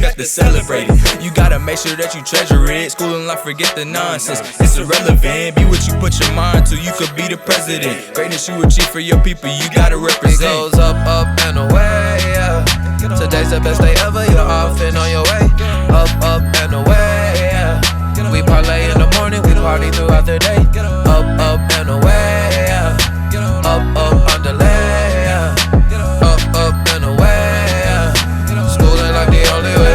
got to celebrate it. You gotta make sure that you treasure it. School and life, forget the nonsense. It's irrelevant. Be what you put your mind to. You could be the president. Greatness you achieve for your people, you gotta represent. It goes up, up and away, yeah. Today's the best day ever, you're off and on your way. Up, up and away, yeah. We parlay in the morning, we party throughout the day. Up, up and away, yeah. Up, up, underlay, yeah. Up, up and away, yeah. School ain't like the only way.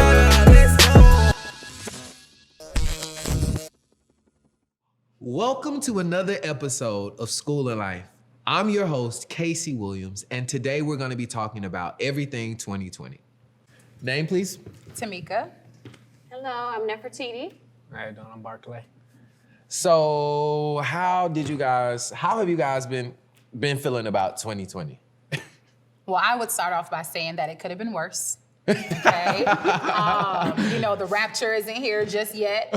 Welcome to another episode of School and Life. I'm your host, Casey Williams, and today we're going to be talking about everything 2020. Name, please. Tamika. Hello, I'm Nefertiti. How you doing? I'm Barclay. So, how have you guys been feeling about 2020? Well, I would start off by saying that it could have been worse. Okay. The rapture isn't here just yet.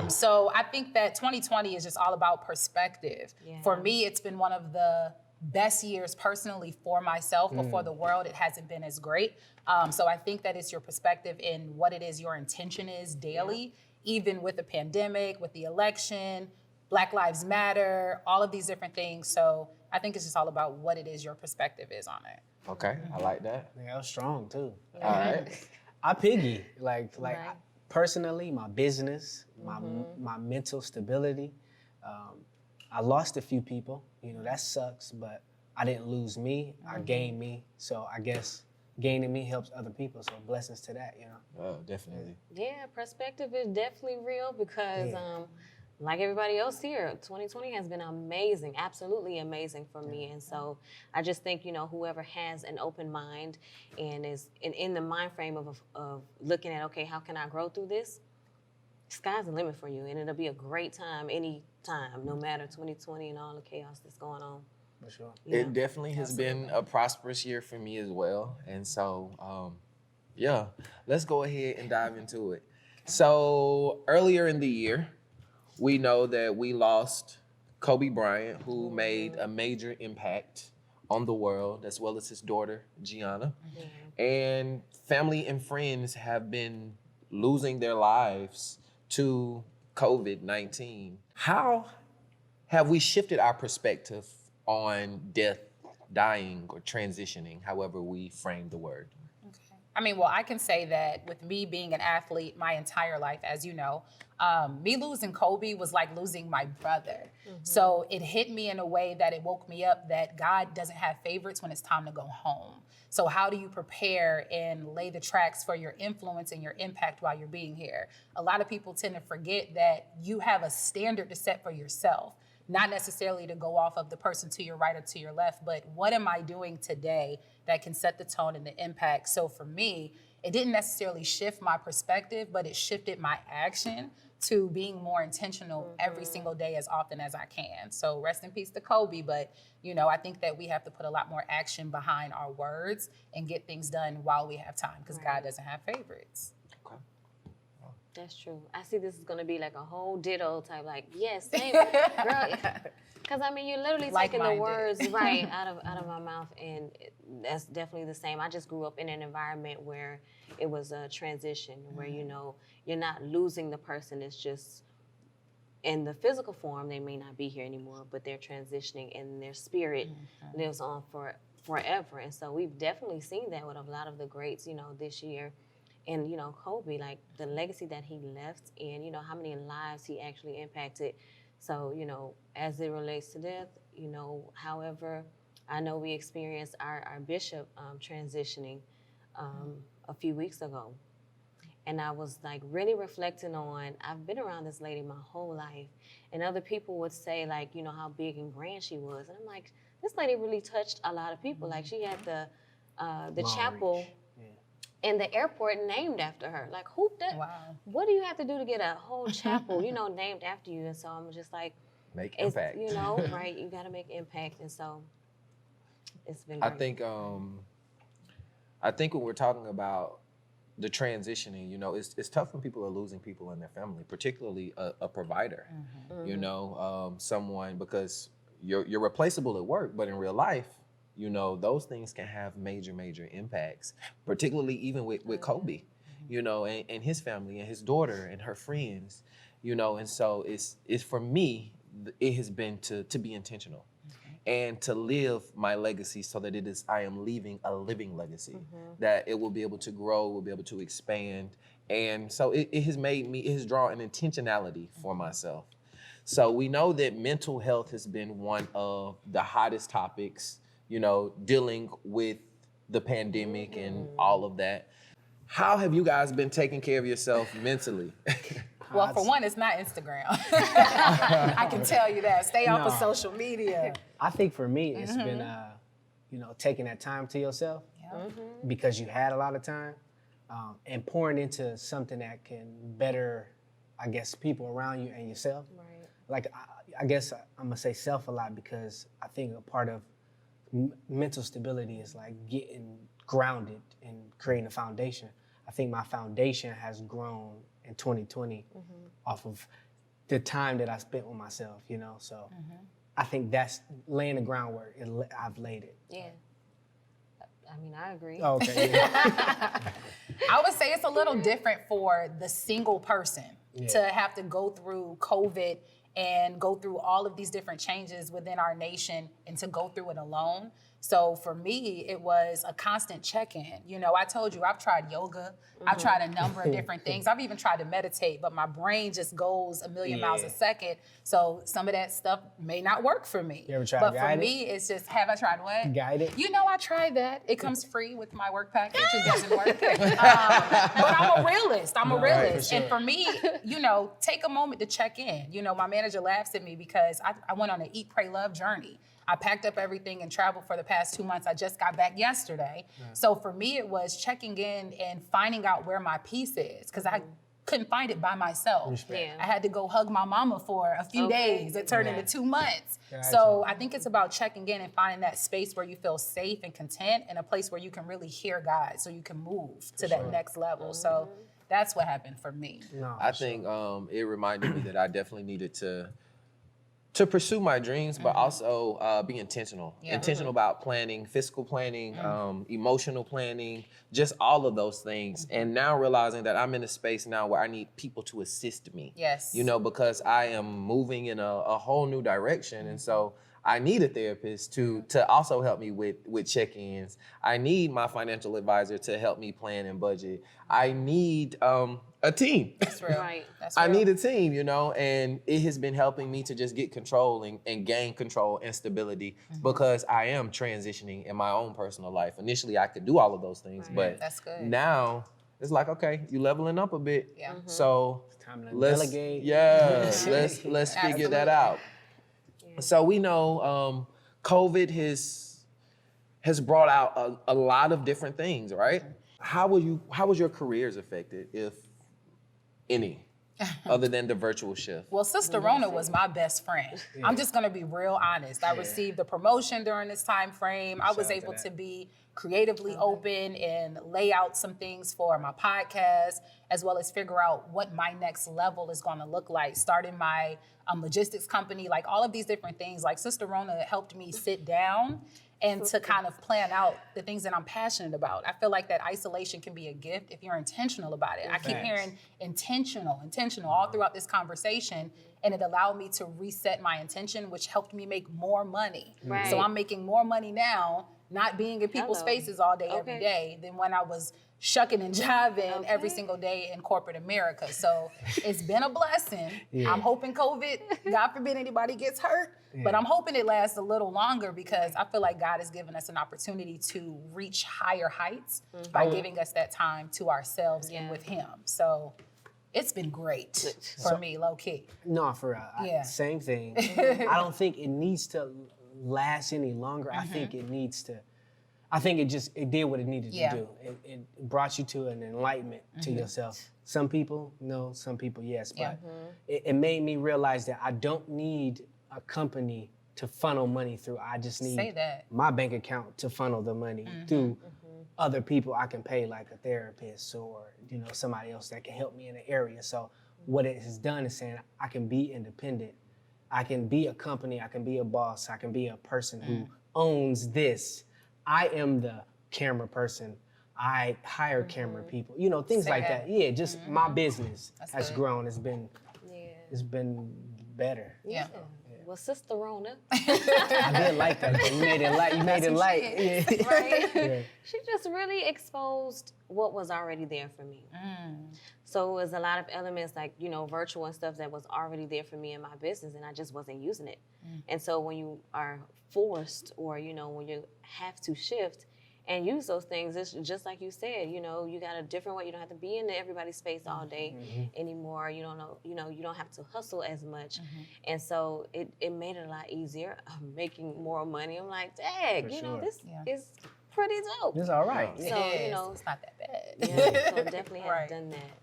So I think that 2020 is just all about perspective. Yeah. For me, it's been one of the best years personally for myself, but for the world, it hasn't been as great. So I think that it's your perspective in what it is your intention is daily, even with the pandemic, with the election, Black Lives Matter, all of these different things. So I think it's just all about what it is your perspective is on it. Okay, I like that. Yeah, I was strong too. All right. I piggy like Right. personally, my business, my mental stability. I lost a few people. That sucks, but I didn't lose me. I gained me. So I guess gaining me helps other people. So blessings to that. Oh, definitely. Yeah, perspective is definitely real because, like everybody else here, 2020 has been amazing, absolutely amazing for me. And so I just think, whoever has an open mind and is in the mind frame of looking at, okay, how can I grow through this? Sky's the limit for you. And it'll be a great time, any time, no matter 2020 and all the chaos that's going on. For sure. Yeah. It definitely has been a prosperous year for me as well. And so, let's go ahead and dive into it. So earlier in the year, we know that we lost Kobe Bryant, who made a major impact on the world, as well as his daughter, Gianna. And family and friends have been losing their lives to COVID-19. How have we shifted our perspective on death, dying, or transitioning, however we frame the word? I can say that with me being an athlete my entire life, as you know, me losing Kobe was like losing my brother. So it hit me in a way that it woke me up that God doesn't have favorites when it's time to go home. So how do you prepare and lay the tracks for your influence and your impact while you're being here? A lot of people tend to forget that you have a standard to set for yourself. Not necessarily to go off of the person to your right or to your left, but what am I doing today that can set the tone and the impact? So for me, it didn't necessarily shift my perspective, but it shifted my action to being more intentional every single day as often as I can. So rest in peace to Kobe, but I think that we have to put a lot more action behind our words and get things done while we have time, because God doesn't have favorites. That's true. I see this is going to be like a whole ditto type, yes, same, girl. Because you're literally taking the words right out of my mouth, and that's definitely the same. I just grew up in an environment where it was a transition, where you're not losing the person. It's just in the physical form they may not be here anymore, but they're transitioning, and their spirit lives on forever. And so we've definitely seen that with a lot of the greats, this year. And, Kobe, the legacy that he left and, how many lives he actually impacted. So, as it relates to death, however, I know we experienced our bishop transitioning a few weeks ago. And I was really reflecting on, I've been around this lady my whole life. And other people would say how big and grand she was. And I'm like, this lady really touched a lot of people. She had the chapel in the airport named after her. Who did? Wow. What do you have to do to get a whole chapel, named after you? And so I'm just Make impact. Right? You got to make impact. And so it's been great. I think when we're talking about the transitioning, it's tough when people are losing people in their family, particularly a provider, someone, because you're replaceable at work, but in real life, those things can have major, major impacts, particularly even with Kobe. you know, and his family and his daughter and her friends, you know, and so it's for me, it has been to be intentional and to live my legacy so that I am leaving a living legacy, that it will be able to grow, will be able to expand. And so it has drawn an intentionality for myself. So we know that mental health has been one of the hottest topics, you know, dealing with the pandemic and all of that. How have you guys been taking care of yourself mentally? Well, for one, it's not Instagram. I can tell you that. Stay off of No. social media. I think for me, it's been, you know, taking that time to yourself because you had a lot of time and pouring into something that can better, I guess, people around you and yourself. Right. Like, I guess I'm gonna say self a lot because I think a part of mental stability is like getting grounded and creating a foundation. I think my foundation has grown in 2020 off of the time that I spent with myself, you know? So I think that's laying the groundwork. I've laid it. Yeah. I mean, I agree. Oh, okay, yeah. I would say it's a little different for the single person to have to go through COVID and go through all of these different changes within our nation and to go through it alone. So for me, it was a constant check-in. You know, I told you I've tried yoga. I've tried a number of different things. I've even tried to meditate, but my brain just goes a million miles a second. So some of that stuff may not work for me. You ever tried But for guided? me, it's just, have I tried what? Guided? You know, I tried that. It comes free with my work package. It doesn't work. But I'm a realist. And for me, you know, take a moment to check in. You know, my manager laughs at me because I went on an Eat, Pray, Love journey. I packed up everything and traveled for the past 2 months. I just got back yesterday. So for me, it was checking in and finding out where my peace is because I couldn't find it by myself. Yeah. I had to go hug my mama for a few days. It turned into 2 months. Gotcha. So I think it's about checking in and finding that space where you feel safe and content and a place where you can really hear God so you can move to that next level. So that's what happened for me. No, I think it reminded me that I definitely needed to pursue my dreams, but also be intentional. Yeah. Intentional about planning, fiscal planning, emotional planning, just all of those things. And now realizing that I'm in a space now where I need people to assist me. Yes. You know, because I am moving in a whole new direction. And so I need a therapist to also help me with check-ins. I need my financial advisor to help me plan and budget. I need a team. That's real. Right. That's I real. need a team, you know, and it has been helping me to just get control and gain control and stability because I am transitioning in my own personal life. Initially, I could do all of those things, but That's good. now it's like, okay, you leveling up a bit. Yeah. So time to let's delegate. let's figure that out. So we know COVID has brought out a lot of different things, right? How was your careers affected, if any, other than the virtual shift? Well, Sister Rona was my best friend. I'm just gonna be real honest. I received a promotion during this time frame. I was Shout out to able that. to be creatively open and lay out some things for my podcast, as well as figure out what my next level is gonna look like. Starting my logistics company, like all of these different things. Like Sister Rona helped me sit down and to kind of plan out the things that I'm passionate about. I feel like that isolation can be a gift if you're intentional about it. I keep Facts. hearing intentional all throughout this conversation, and it allowed me to reset my intention, which helped me make more money. Right. So I'm making more money now, not being in people's Hello. faces all day, every Okay. day, than when I was shucking and jiving every single day in corporate America. So it's been a blessing. I'm hoping COVID, God forbid anybody gets hurt, but I'm hoping it lasts a little longer because I feel like God has given us an opportunity to reach higher heights by giving us that time to ourselves and with Him. So it's been great for me, low key. No, for Yeah. same thing. I don't think it needs to last any longer. I think it needs to. I think it did what it needed Yeah. to do. It brought you to an enlightenment to yourself. Some people, no. Some people, yes. But it made me realize that I don't need a company to funnel money through. I just need Say that. my bank account to funnel the money through other people I can pay, like a therapist or somebody else that can help me in an area. So what it has done is saying I can be independent. I can be a company. I can be a boss. I can be a person who owns this. I am the camera person. I hire camera people, you know, things Say like that. that. Yeah, just my business That's has good. grown. Yeah. It's been better. Yeah. Well, Sister Rona, I did like that. Though. You made it light. You made it light. Yeah. right? Yeah. She just really exposed what was already there for me. So it was a lot of elements like, you know, virtual and stuff that was already there for me in my business, and I just wasn't using it. And so when you are forced, or, you know, when you have to shift and use those things, it's just like you said, you know, you got a different way. You don't have to be in everybody's space all day anymore. You don't know, you know, you don't have to hustle as much. And so it made it a lot easier. I'm making more money. I'm like, dang, For you know, sure. this Yeah. is pretty dope. It's all right. It So, is. you know, It's not that bad. yeah, so definitely have Right. done that.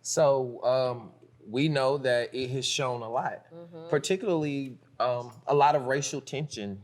So we know that it has shown a lot, particularly a lot of racial tension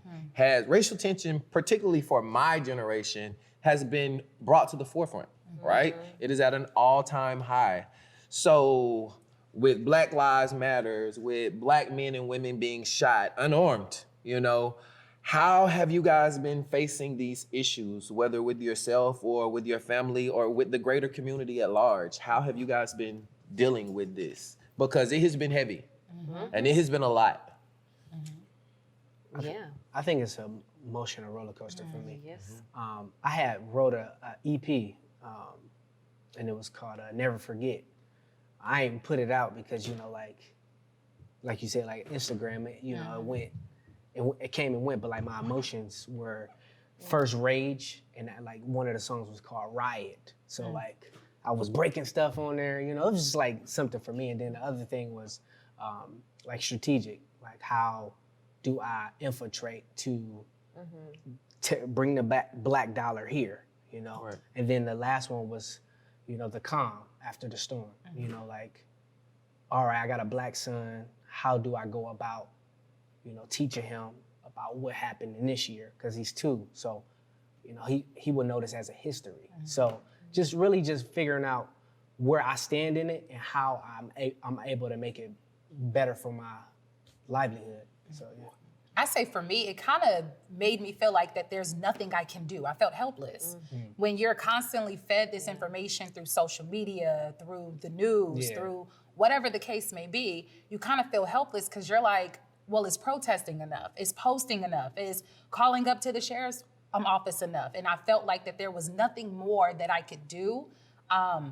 particularly for my generation, has been brought to the forefront, right? It is at an all-time high. So with Black Lives Matters, with Black men and women being shot unarmed, you know, how have you guys been facing these issues, whether with yourself or with your family or with the greater community at large? How have you guys been dealing with this? Because it has been heavy and it has been a lot. Yeah. I think it's an emotional roller coaster for me. Yes. I had wrote a EP, and it was called Never Forget. I ain't put it out because, you know, like you said, like Instagram, you know, it went, it came and went, but like my emotions were first rage, and like one of the songs was called Riot. So like I was breaking stuff on there, you know, it was just like something for me. And then the other thing was like strategic, like how do I infiltrate to bring the black dollar here, you know? Right. And then the last one was, you know, the calm after the storm, you know, like, all right, I got a black son. How do I go about, you know, teaching him about what happened in this year? Because he's 2, so, you know, he would know this as a history. So just really just figuring out where I stand in it and how I'm able to make it better for my livelihood. So yeah. I say for me, it kind of made me feel like that there's nothing I can do. I felt helpless. When you're constantly fed this information through social media, through the news, Yeah. through whatever the case may be, you kind of feel helpless because you're like, well, is protesting enough? Is posting enough? Is calling up to the sheriff's office enough? And I felt like that there was nothing more that I could do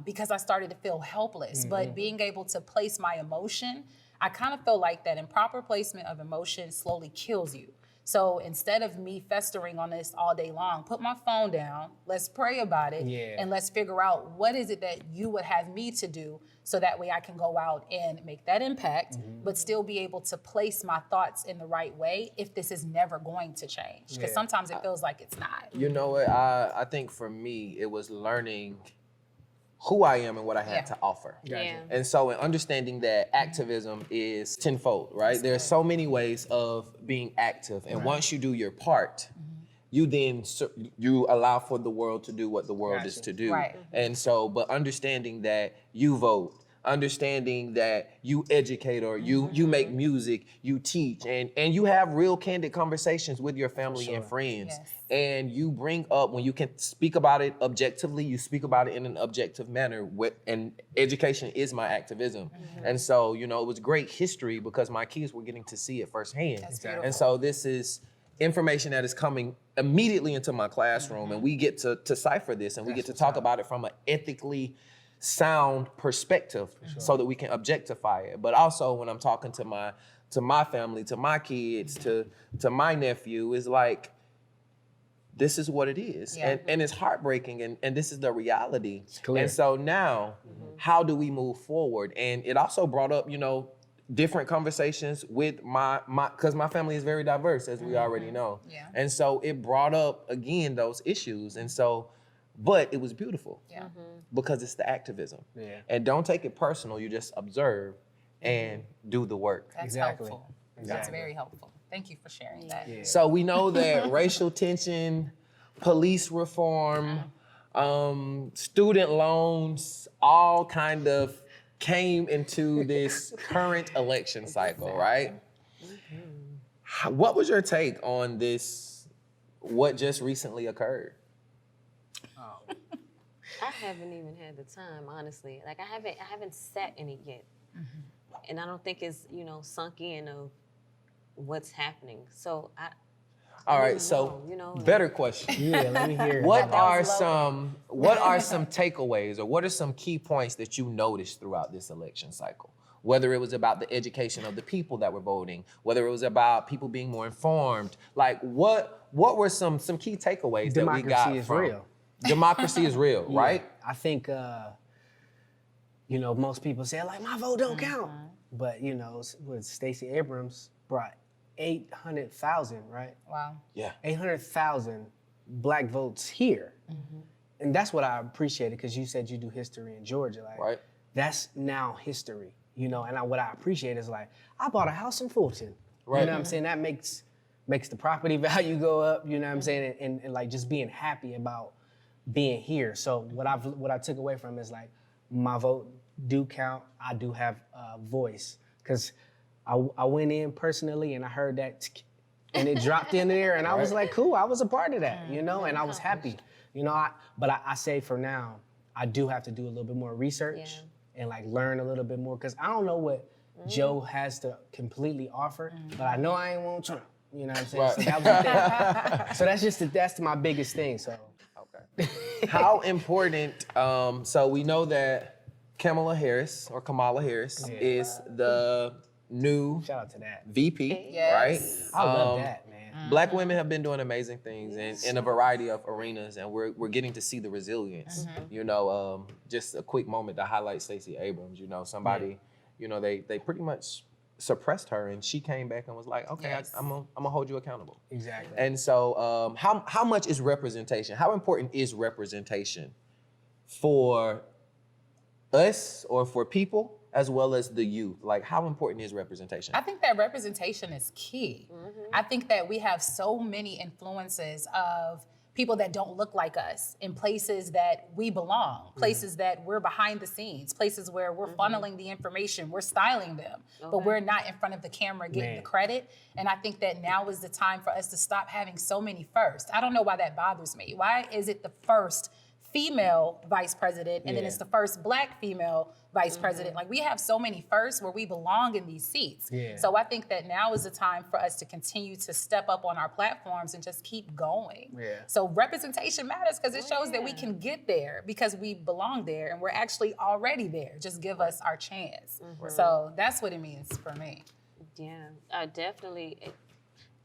because I started to feel helpless. But being able to place my emotion, I kind of feel like that improper placement of emotion slowly kills you. So instead of me festering on this all day long, put my phone down, let's pray about it, and let's figure out what is it that you would have me to do so that way I can go out and make that impact, but still be able to place my thoughts in the right way if this is never going to change. Because sometimes it feels like it's not. You know what? I think for me, it was learning who I am and what I had to offer. Yeah. And so in understanding that activism is tenfold, right? There's so many ways of being active. And once you do your part, you then you allow for the world to do what the world is to do. Right. And so, but understanding that you vote, understanding that you educate or you make music, you teach, and you have real candid conversations with your family and friends. Yes. And you bring up, when you can speak about it objectively, you speak about it in an objective manner. And education is my activism. And so, you know, it was great history because my kids were getting to see it firsthand. That's beautiful. And so this is information that is coming immediately into my classroom, and we get to decipher this, and we get to talk about it from an ethically sound perspective so that we can objectify it. But also when I'm talking to my family, to my kids, to my nephew, is like, this is what it is. Yeah. And it's heartbreaking, and this is the reality. clear. And so now, how do we move forward? And it also brought up, you know, different conversations with my because my family is very diverse, as we already know. Yeah. And so it brought up, again, those issues. And so, but it was beautiful Yeah. because it's the activism. Yeah. And don't take it personal, you just observe and do the work. That's Exactly. helpful. That's Exactly. very helpful. Thank you for sharing that. Yeah. So we know that racial tension, police reform, student loans, all kind of came into this current election cycle, right? What was your take on this, what just recently occurred? I haven't even had the time, honestly. Like I haven't sat in it yet, and I don't think it's sunk in of what's happening. So All right, don't so know, like- better question. Yeah, let me hear it. What are was some takeaways or what are some key points that you noticed throughout this election cycle? Whether it was about the education of the people that were voting, whether it was about people being more informed, like what were some key takeaways that we got Democracy is from real. Democracy is real, Yeah. right? I think, most people say, like, my vote don't count. But, with Stacey Abrams brought 800,000, right? Wow. Yeah. 800,000 black votes here. And that's what I appreciated, because you said you do history in Georgia. Like, Right. that's now history, and what I appreciate is, like, I bought a house in Fulton. Right. You know what I'm saying? That makes the property value go up, you know what I'm saying? And like just being happy about being here. So what I took away from is, like, my vote do count. I do have a voice, because I went in personally and I heard that and it dropped in there, and I was like, cool, I was a part of that, and I was happy. But I say for now, I do have to do a little bit more research and like learn a little bit more, because I don't know what Joe has to completely offer, but I know I ain't want Trump. You know what I'm saying? Right. So that was the thing. So that's my biggest thing. So How important, so we know that Kamala Harris is the new shout out to that. VP, Yes. right? I love that, man. Black women have been doing amazing things in a variety of arenas, and we're getting to see the resilience. Just a quick moment to highlight Stacey Abrams. Somebody, they pretty much suppressed her, and she came back and was like, okay, Yes. I'm gonna hold you accountable. Exactly. And so, how much is representation? How important is representation for us or for people as well as the youth? Like, how important is representation? I think that representation is key. I think that we have so many influences of people that don't look like us in places that we belong, places that we're behind the scenes, places where we're funneling the information, we're styling them, but we're not in front of the camera getting the credit. And I think that now is the time for us to stop having so many firsts. I don't know why that bothers me. Why is it the first female vice president and then it's the first black female vice president? Like, we have so many firsts where we belong in these seats. So I think that now is the time for us to continue to step up on our platforms and just keep going. So representation matters, because it shows that we can get there because we belong there and we're actually already there. Just give us our chance. So that's what it means for me. Yeah, definitely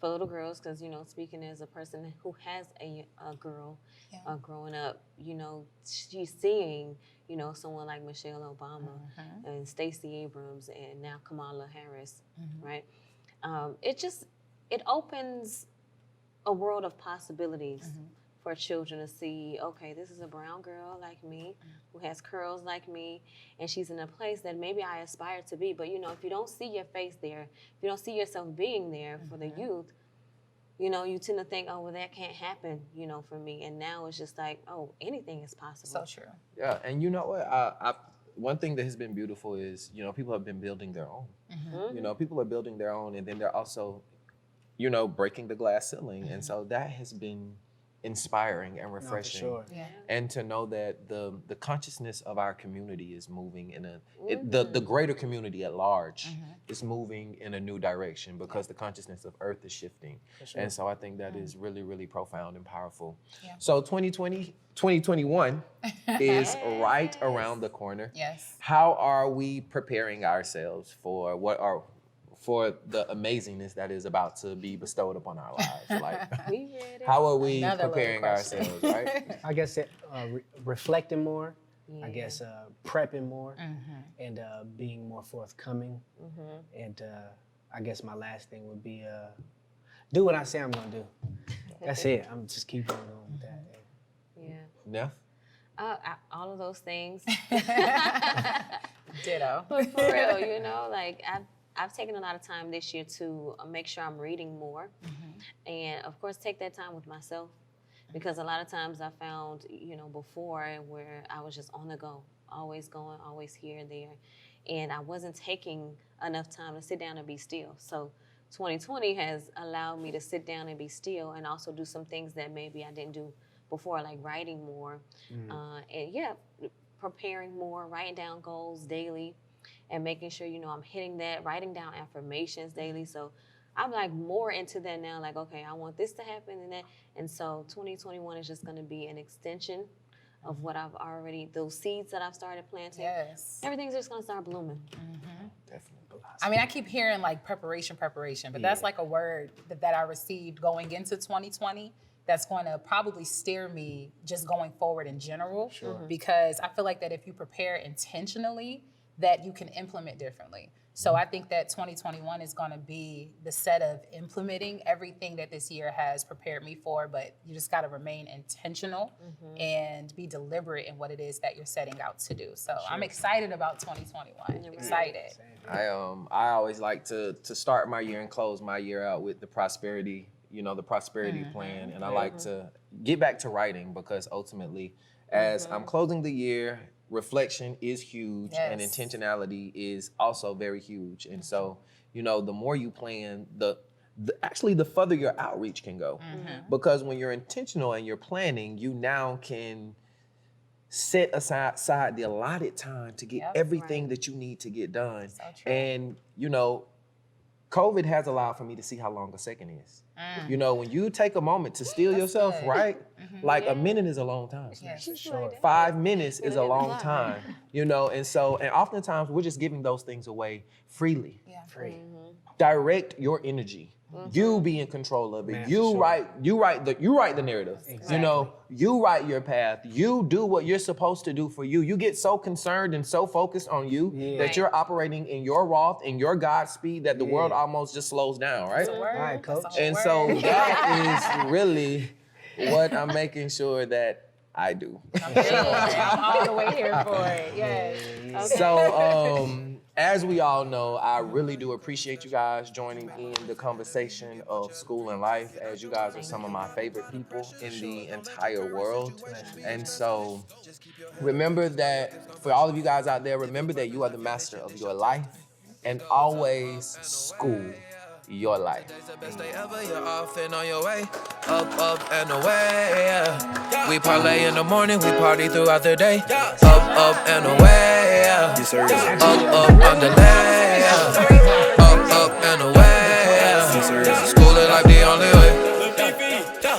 for little girls, because speaking as a person who has a girl growing up, she's seeing someone like Michelle Obama and Stacey Abrams and now Kamala Harris, right? It opens a world of possibilities for children to see, okay, this is a brown girl like me who has curls like me, and she's in a place that maybe I aspire to be. But if you don't see your face there, if you don't see yourself being there for the youth, you tend to think, oh, well, that can't happen, for me. And now it's just like, oh, anything is possible. So true. Yeah, and you know what? One thing that has been beautiful is, people have been building their own. People are building their own, and then they're also, breaking the glass ceiling. And so that has been inspiring and refreshing. sure. Yeah. And to know that the consciousness of our community is moving in the greater community at large is moving in a new direction, because the consciousness of Earth is shifting. And so I think that is really, really profound and powerful. Yeah. So 2021 is right around the corner. Yes. How are we preparing ourselves for for the amazingness that is about to be bestowed upon our lives? Like, We ready. how are we Another little preparing question. ourselves, right? I guess reflecting more. I guess prepping more and being more forthcoming. And I guess my last thing would be do what I say I'm gonna do. That's it. I'm just keeping going with that. Yeah. Neff? All of those things. Ditto. But for real, like I've taken a lot of time this year to make sure I'm reading more, and of course take that time with myself, because a lot of times I found, before, where I was just on the go, always going, always here and there, and I wasn't taking enough time to sit down and be still. So 2020 has allowed me to sit down and be still, and also do some things that maybe I didn't do before, like writing more, and preparing more, writing down goals daily, and making sure I'm hitting that, writing down affirmations daily. So I'm like more into that now. Like, okay, I want this to happen and that, and so 2021 is just going to be an extension of what I've already, those seeds that I've started planting. Yes. Everything's just gonna start blooming. Definitely. I mean, I keep hearing like preparation, but that's like a word that I received going into 2020 that's going to probably steer me just going forward in general. Because I feel like that if you prepare intentionally, that you can implement differently. So I think that 2021 is going to be the set of implementing everything that this year has prepared me for, but you just got to remain intentional and be deliberate in what it is that you're setting out to do. So I'm excited about 2021. Excited. I always like to start my year and close my year out with the prosperity, the prosperity plan. And I like to get back to writing because ultimately, as I'm closing the year, reflection is huge and intentionality is also very huge. And so, the more you plan, the further your outreach can go. Because when you're intentional and you're planning, you now can set aside the allotted time to get everything that you need to get done. So true. And, COVID has allowed for me to see how long a second is. When you take a moment to steal yourself, good. right? Like a minute is a long time. Sure. 5 minutes is a long time, and oftentimes we're just giving those things away freely. Free. Direct your energy. You be in control of it. Man, You for sure. write the narrative. Exactly. You write your path. You do what you're supposed to do for you. You get so concerned and so focused on you that you're operating in your Roth and your Godspeed that the world almost just slows down, right? All right, Coach. And so that is really what I'm making sure that I do. I'm all the way here for it. Yes. So, as we all know, I really do appreciate you guys joining in the conversation of school and life, as you guys are some of my favorite people in the entire world. And so, remember that, for all of you guys out there, remember that you are the master of your life and always school your life. Today's the best day ever, you're off and on your way. Up and away, yeah. We parlay in the morning, we party throughout the day. Up and away, yeah. Up on the lay, yeah. Up and away, yeah. School is like the only way.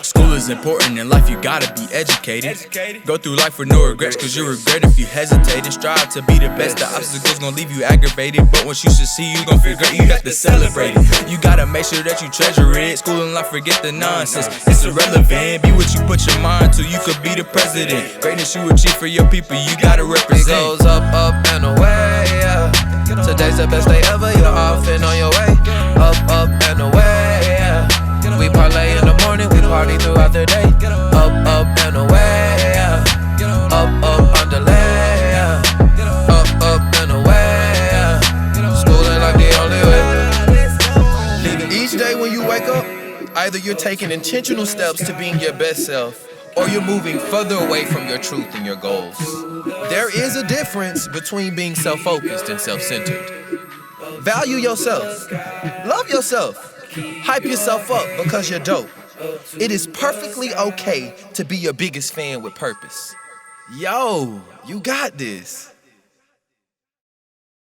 School is important in life, you gotta be educated. Go through life with no regrets, cause you'll regret if you hesitate. And strive to be the best, the obstacles gon' leave you aggravated. But once you succeed, you gon' figure it, you have to celebrate it. You gotta make sure that you treasure it. School and life, forget the nonsense, it's irrelevant. Be what you put your mind to, you could be the president. Greatness you achieve for your people, you gotta It represent. goes up and away, yeah. Today's the best day ever, you're off and on your way. Up and away, yeah. We parlay in the morning, we party throughout the day. Up and away, yeah. Up on the lay, yeah. Up and away, yeah. School ain't like the only way. Each day when you wake up, either you're taking intentional steps to being your best self, or you're moving further away from your truth and your goals. There is a difference between being self-focused and self-centered. Value yourself. Love yourself. Hype yourself up because you're dope. It is perfectly okay to be your biggest fan with purpose. Yo, you got this.